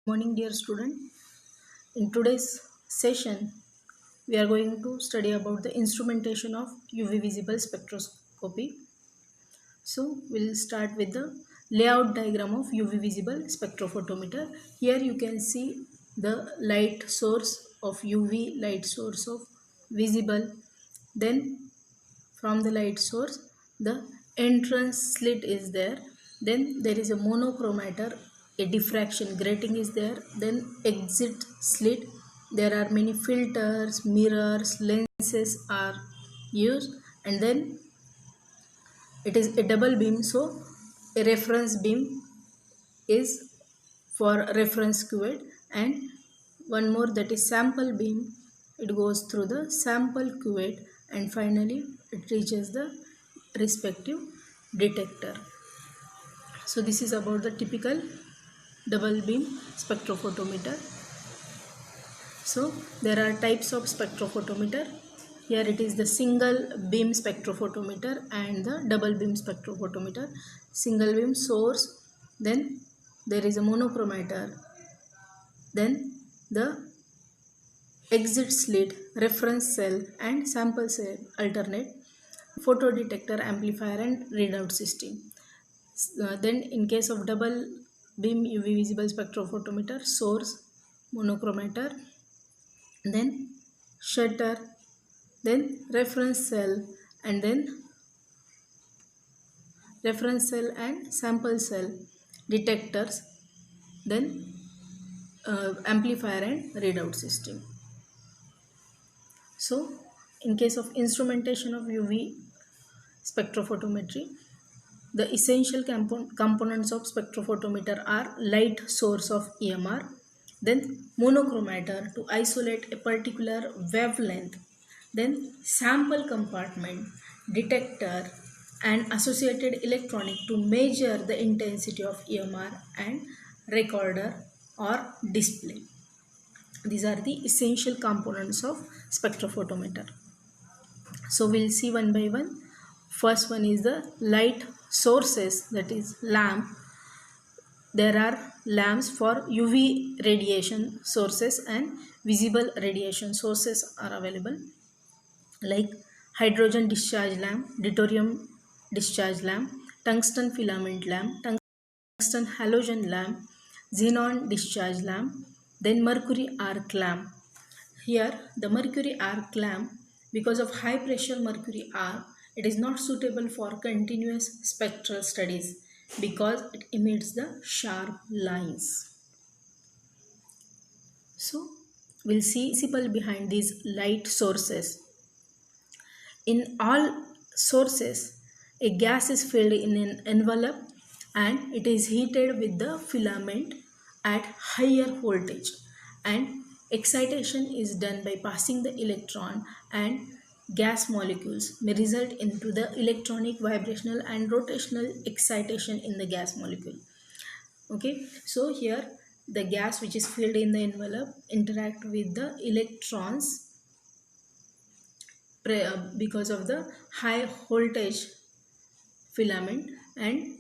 Morning, dear student. In today's session, we are going to study about the instrumentation of UV visible spectroscopy. So, we'll start with the layout diagram of UV visible spectrophotometer. Here you can see the light source of UV light source of visible. Then from the light source, the entrance slit is there. Then there is a monochromator, a diffraction grating is there. Then exit slit. There are many filters, mirrors, lenses are used, and then it is a double beam. So a reference beam is for reference cuvette, and one more, that is sample beam. It goes through the sample cuvette and finally it reaches the respective detector. So this is about the typical double beam spectrophotometer. So there are types of spectrophotometer. Here it is the single beam spectrophotometer and the double beam spectrophotometer. Single beam source, then there is a monochromator, then the exit slit, reference cell and sample cell alternate, photodetector, amplifier and readout system. Then in case of double beam UV visible spectrophotometer, source, monochromator, then shutter, then reference cell, and then reference cell and sample cell detectors, then amplifier and readout system. So in case of instrumentation of UV spectrophotometry, the essential components of spectrophotometer are light source of EMR, then monochromator to isolate a particular wavelength, then sample compartment, detector and associated electronic to measure the intensity of EMR, and recorder or display. These are the essential components of spectrophotometer. So we'll see one by one. First one is the light sources, that is lamp. There are lamps for UV radiation sources and visible radiation sources are available, like hydrogen discharge lamp, deuterium discharge lamp, tungsten filament lamp, tungsten halogen lamp, xenon discharge lamp, then mercury arc lamp. Here the mercury arc lamp, because of high pressure mercury arc, it is not suitable for continuous spectral studies because it emits the sharp lines. So we'll see principle behind these light sources. In all sources, a gas is filled in an envelope and it is heated with the filament at higher voltage, and excitation is done by passing the electron, and gas molecules may result into the electronic, vibrational and rotational excitation in the gas molecule. Okay, so here the gas which is filled in the envelope interact with the electrons because of the high voltage filament, and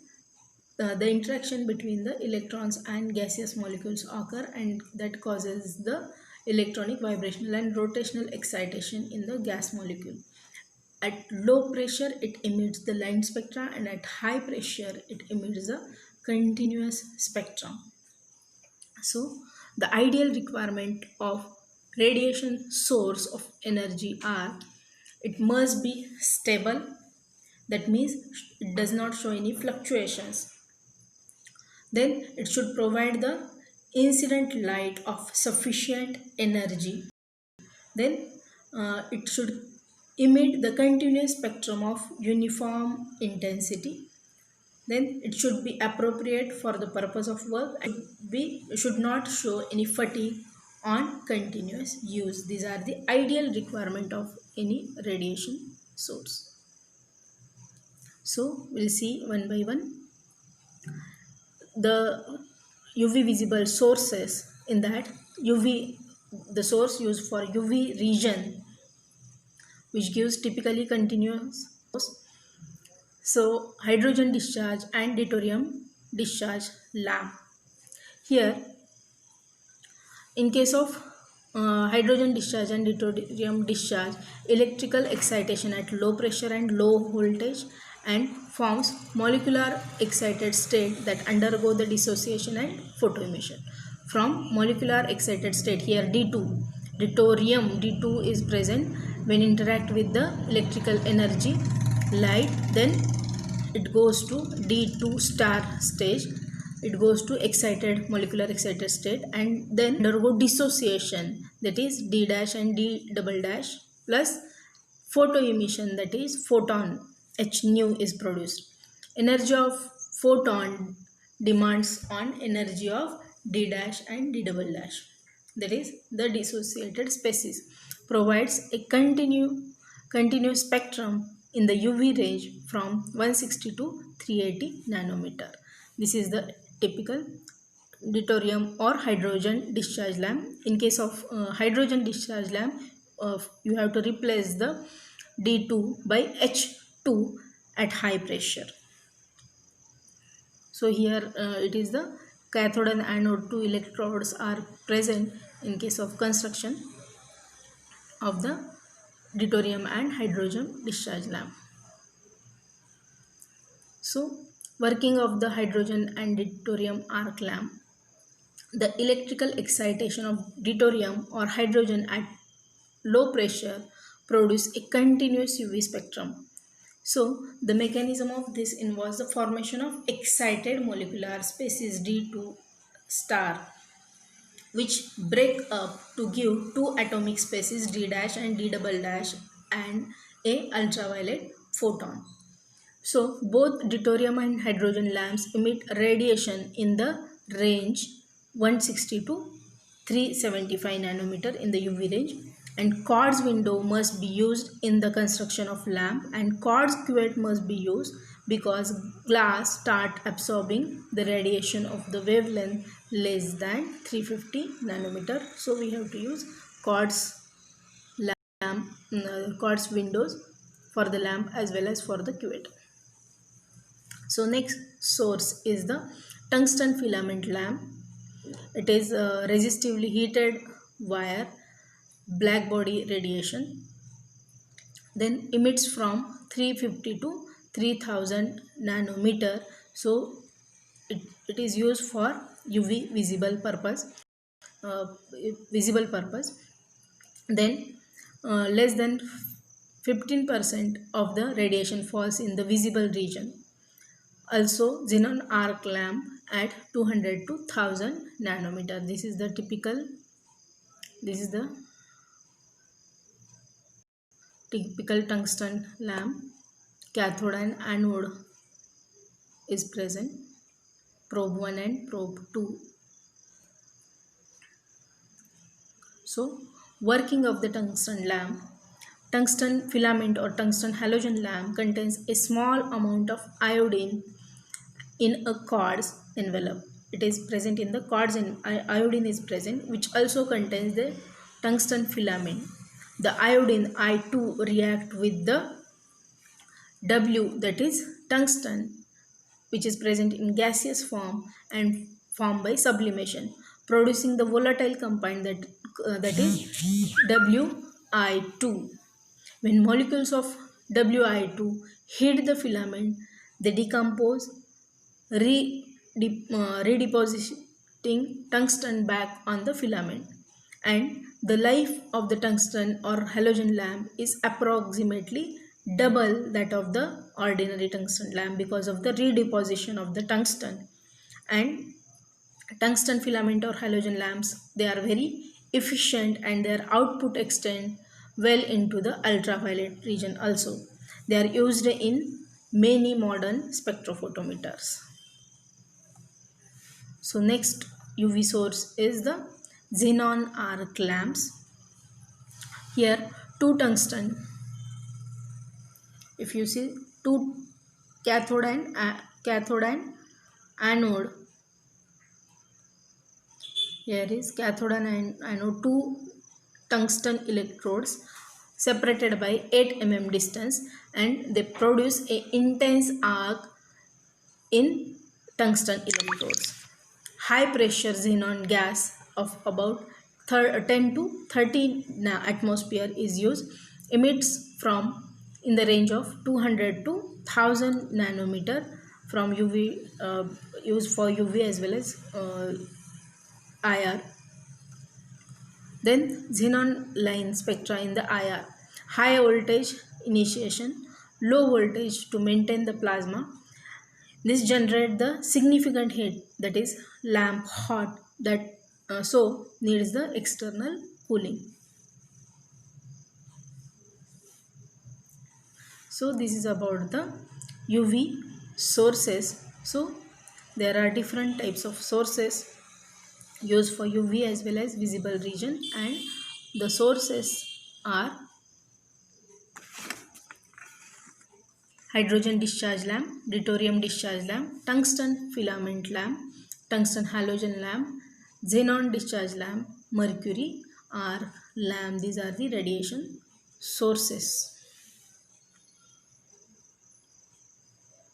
the interaction between the electrons and gaseous molecules occur, and that causes the electronic, vibrational and rotational excitation in the gas molecule. At low pressure it emits the line spectra, and at high pressure it emits the continuous spectrum. So the ideal requirement of radiation source of energy are, it must be stable, that means it does not show any fluctuations. Then it should provide the incident light of sufficient energy. Then it should emit the continuous spectrum of uniform intensity. Then it should be appropriate for the purpose of work, and should not show any fatigue on continuous use. These are the ideal requirement of any radiation source. So we'll see one by one. The UV visible sources, in that UV, the source used for UV region which gives typically continuous. So hydrogen discharge and deuterium discharge lamp. Here In case of hydrogen discharge and deuterium discharge, electrical excitation at low pressure and low voltage and forms molecular excited state that undergo the dissociation and photoemission. From molecular excited state, here D2, deuterium D2 is present when interact with the electrical energy light, then it goes to D2 star stage, it goes to excited molecular excited state and then undergo dissociation, that is D dash and D double dash, plus photoemission, that is photon H nu is produced. Energy of photon demands on energy of D dash and D double dash, that is the dissociated species provides a continuous spectrum in the UV range from 160 to 380 nanometer. This is the typical deuterium or hydrogen discharge lamp. In case of hydrogen discharge lamp, you have to replace the D2 by H2 at high pressure. So here it is the cathode and anode two electrodes are present in case of construction of the deuterium and hydrogen discharge lamp. So working of the hydrogen and deuterium arc lamp. The electrical excitation of deuterium or hydrogen at low pressure produce a continuous UV spectrum. So the mechanism of this involves the formation of excited molecular species D2 star, which break up to give two atomic species D dash and D double dash and a ultraviolet photon. So both deuterium and hydrogen lamps emit radiation in the range 160 to 375 nanometer in the UV range, and quartz window must be used in the construction of lamp, and quartz cuvette must be used because glass start absorbing the radiation of the wavelength less than 350 nanometer. So we have to use quartz lamp, quartz windows for the lamp as well as for the cuvette. So next source is the tungsten filament lamp. It is resistively heated wire black body radiation, then emits from 350 to 3000 nanometer. So it is used for UV visible purpose. Then less than 15% of the radiation falls in the visible region. Also xenon arc lamp at 200 to 1000 nanometer. This is the typical tungsten lamp. Cathode and anode is present, probe 1 and probe 2. So working of the tungsten lamp. Tungsten filament or tungsten halogen lamp contains a small amount of iodine in a quartz envelope. It is present in the quartz and iodine is present, which also contains the tungsten filament. The iodine I2 react with the W, that is tungsten, which is present in gaseous form and formed by sublimation, producing the volatile compound that is Wi2. When molecules of Wi2 hit the filament, they decompose, redepositing tungsten back on the filament, and the life of the tungsten or halogen lamp is approximately double that of the ordinary tungsten lamp because of the redeposition of the tungsten. And tungsten filament or halogen lamps, they are very efficient and their output extend well into the ultraviolet region also. They are used in many modern spectrophotometers. So next UV source is the xenon arc lamps. Here two tungsten. If you see two cathode and anode. Here is cathode and anode, two tungsten electrodes separated by 8 mm distance, and they produce a intense arc in tungsten electrodes. High pressure xenon gas of about 10 to 30 atmosphere is used, emits from in the range of 200 to 1000 nanometer from UV, used for UV as well as IR. Then xenon line spectra in the IR, high voltage initiation, low voltage to maintain the plasma. This generate the significant heat, that is lamp hot, that so needs the external cooling. So this is about the UV sources. So there are different types of sources used for UV as well as visible region, and the sources are hydrogen discharge lamp, deuterium discharge lamp, tungsten filament lamp, tungsten halogen lamp, xenon discharge lamp, mercury, or lamp. These are the radiation sources.